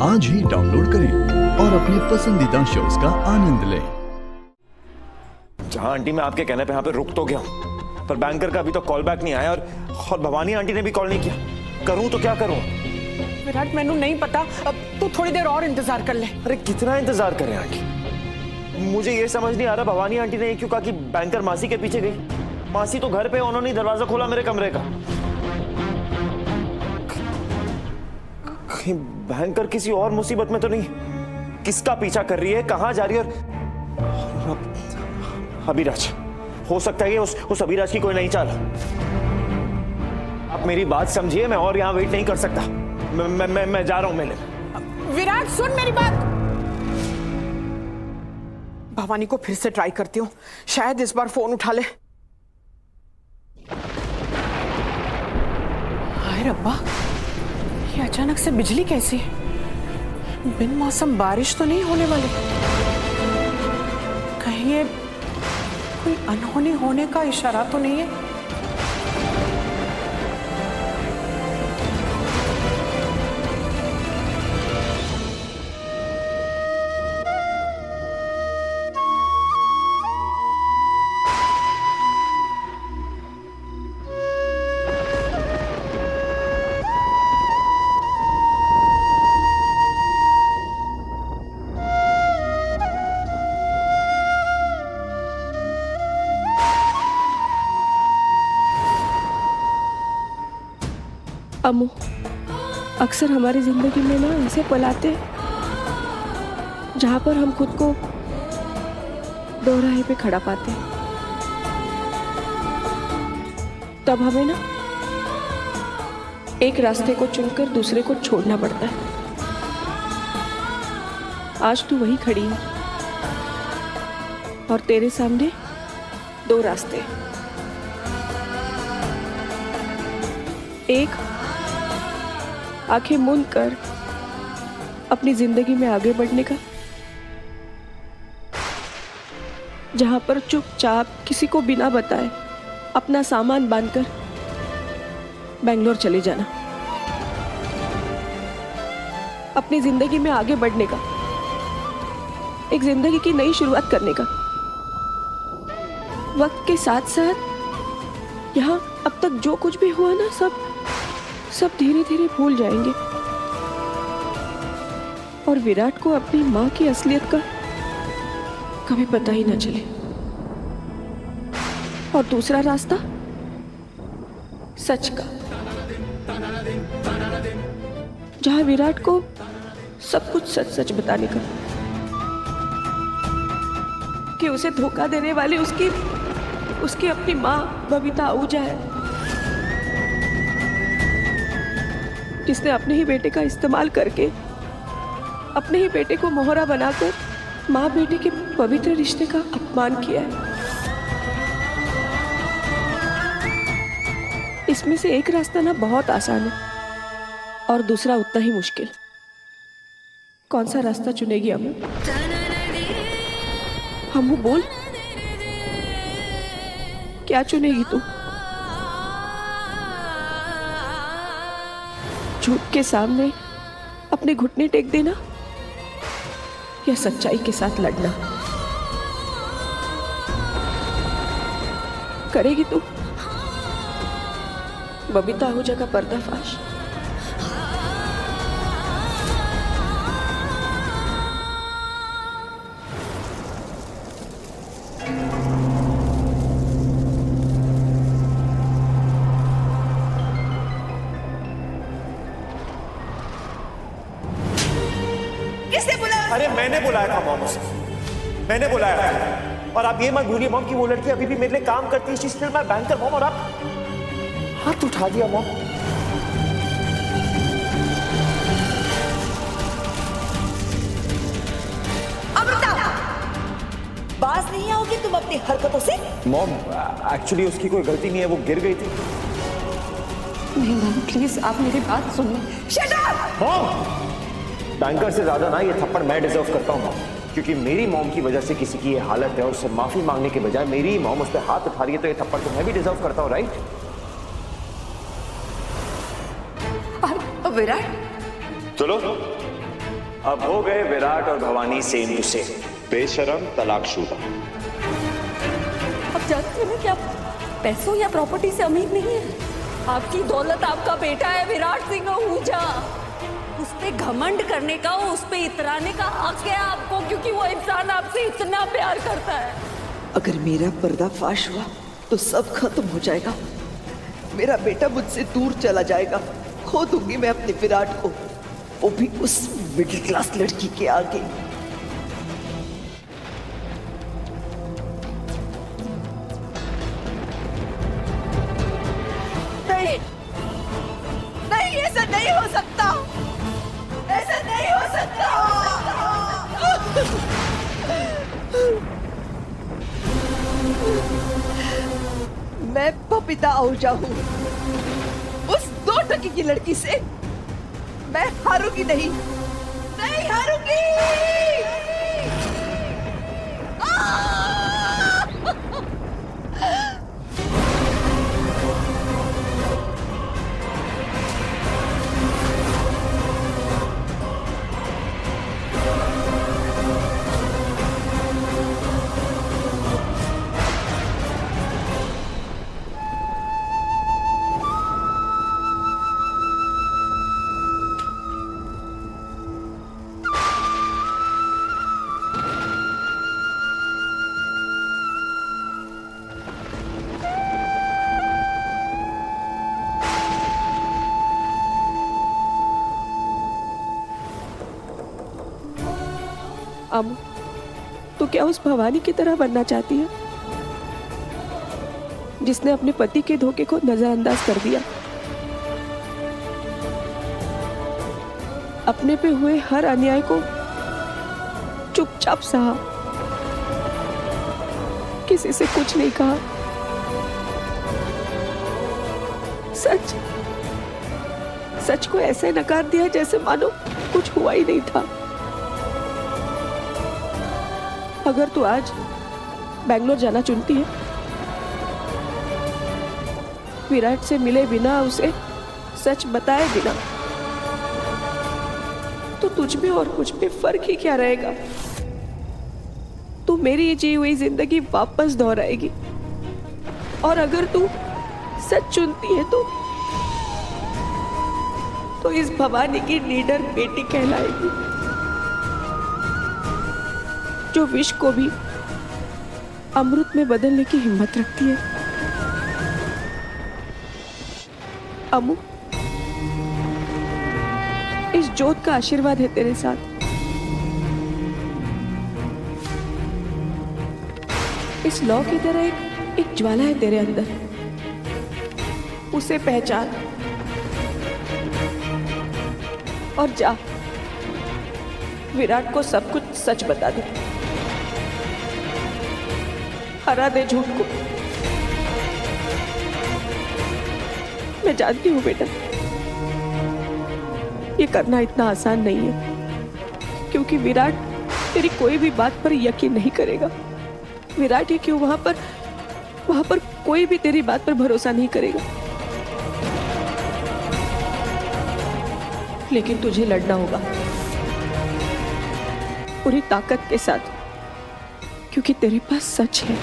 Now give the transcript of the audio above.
आज ही डाउनलोड करें और अपने पसंदीदा शोज का आनंद लें। जहां आंटी मैं आपके कहने पे यहाँ पे रुक तो गया हूँ, पर बैंकर का अभी तो कॉल बैक नहीं आया और भवानी आंटी ने भी कॉल नहीं किया। करूँ तो क्या करूँ? विराट मैनू नहीं पता, अब तू थोड़ी देर और इंतजार कर ले। अरे कितना इंतजार करें आंटी? मुझे ये समझ नहीं आ रहा भवानी आंटी ने क्यों कहा कि बैंकर मासी के पीछे गई। मासी तो घर पे, उन्होंने दरवाजा खोला मेरे कमरे का। कहीं बैंकर किसी और मुसीबत में तो नहीं? किसका पीछा कर रही है, कहां जा रही है? और अभिराज, हो सकता है कि उस अभिराज की कोई नई चाल। आप मेरी बात समझिए, मैं और यहां वेट नहीं कर सकता। मैं जा रहा हूं मिलने। विराट सुन मेरी बात। भवानी को फिर से ट्राई करती हूँ, शायद इस बार फोन उठा ले। हाय रब्बा, ये अचानक से बिजली कैसी? बिन मौसम बारिश तो नहीं होने वाली? कहीं ये कोई अनहोनी होने का इशारा तो नहीं है? अम्मू, अक्सर हमारी जिंदगी में ना ऐसे पल आते जहां पर हम खुद को दोराहे पे खड़ा पाते हैं। तब हमें ना एक रास्ते को चुनकर दूसरे को छोड़ना पड़ता है। आज तू वही खड़ी है और तेरे सामने दो रास्ते। एक, आंखें मूंद कर अपनी जिंदगी में आगे बढ़ने का, जहां पर चुपचाप किसी को बिना बताए अपना सामान बांधकर बेंगलोर चले जाना, अपनी जिंदगी में आगे बढ़ने का, एक जिंदगी की नई शुरुआत करने का। वक्त के साथ साथ यहाँ अब तक जो कुछ भी हुआ ना, सब धीरे धीरे भूल जाएंगे और विराट को अपनी माँ की असलियत का कभी पता ही ना चले। और दूसरा रास्ता सच का, जहां विराट को सब कुछ सच सच बताने का, कि उसे धोखा देने वाली उसकी अपनी माँ बबीता आहूजा है, जिसने अपने ही बेटे का इस्तेमाल करके अपने ही बेटे को मोहरा बनाकर माँ बेटे के पवित्र रिश्ते का अपमान किया है। इसमें से एक रास्ता ना बहुत आसान है और दूसरा उतना ही मुश्किल। कौन सा रास्ता चुनेगी अम्मू? अम्मू बोल, क्या चुनेगी तू? झूठ के सामने अपने घुटने टेक देना या सच्चाई के साथ लड़ना? करेगी तू बबीता आहूजा का पर्दाफाश? अरे मैंने बुलाया था मॉम उसे, मैंने बुलाया था। और आप ये मत भूलिए मॉम कि वो लड़की अभी भी मेरे लिए काम करती है। She still my banker mom. और आप हाथ उठा दिया मॉम। अमृता, बाज नहीं आओगी तुम अपनी हरकतों से? मॉम एक्चुअली उसकी कोई गलती नहीं है, वो गिर गई थी। नहीं मॉम प्लीज, आप मेरी बात सुनिए। Shut up! मॉम, बैंकर से ज्यादा ना ये थप्पड़ मैं डिजर्व करता हूँ मॉम, क्योंकि मेरी मॉम की वजह से किसी की ये हालत है और उससे माफी मांगने के बजाय मेरी मॉम उस पर हाथ उठा रही है, तो ये थप्पड़ तो मैं भी डिजर्व करता हूँ, राइट? विराट, चलो अब हो गए विराट और भवानी सेम टू सेम, बेशरम तलाकशुदा। अब जानते हैं कि आप पैसों या प्रॉपर्टी से अमीर नहीं है। आपकी दौलत आपका बेटा है विराट सिंह आहूजा। उस पे घमंड करने का, उस पे इतराने का हक है आपको, क्योंकि वो इंसान आपसे इतना प्यार करता है। अगर मेरा पर्दाफाश हुआ तो सब खत्म हो जाएगा। मेरा बेटा मुझसे दूर चला जाएगा। खो दूंगी मैं अपने विराट को, वो भी उस मिडिल क्लास लड़की के आगे। नहीं नहीं, ऐसा नहीं हो सकता, ऐसा नहीं हो सकता। मैं बबीता आहूजा हूँ। उस 2 टकी की लड़की से मैं हारूंगी नहीं, नहीं हारूंगी। अमू, तो क्या उस भवानी की तरह बनना चाहती है जिसने अपने पति के धोखे को नजरअंदाज कर दिया, अपने पे हुए हर अन्याय को चुपचाप सहा, किसी से कुछ नहीं कहा, सच सच को ऐसे नकार दिया जैसे मानो कुछ हुआ ही नहीं था। अगर तू आज बैंगलोर जाना चुनती है, विराट से मिले बिना, उसे सच बताए बिना, तो तुझ में और मुझ में फर्क ही क्या रहेगा? तू मेरी जी हुई जिंदगी वापस दोहराएगी। और अगर तू सच चुनती है तो इस भवानी की लीडर बेटी कहलाएगी, जो विष को भी अमृत में बदलने की हिम्मत रखती है। अमू, इस जोत का आशीर्वाद है तेरे साथ। इस लौ की तरह एक ज्वाला है तेरे अंदर, उसे पहचान और जा विराट को सब कुछ सच बता दे, हरा दे झूठ को। मैं जानती हूँ बेटा, ये करना इतना आसान नहीं है, क्योंकि विराट तेरी कोई भी बात पर यकीन नहीं करेगा। विराट ही क्यों, वहां पर कोई भी तेरी बात पर भरोसा नहीं करेगा। लेकिन तुझे लड़ना होगा पूरी ताकत के साथ, क्योंकि तेरे पास सच है।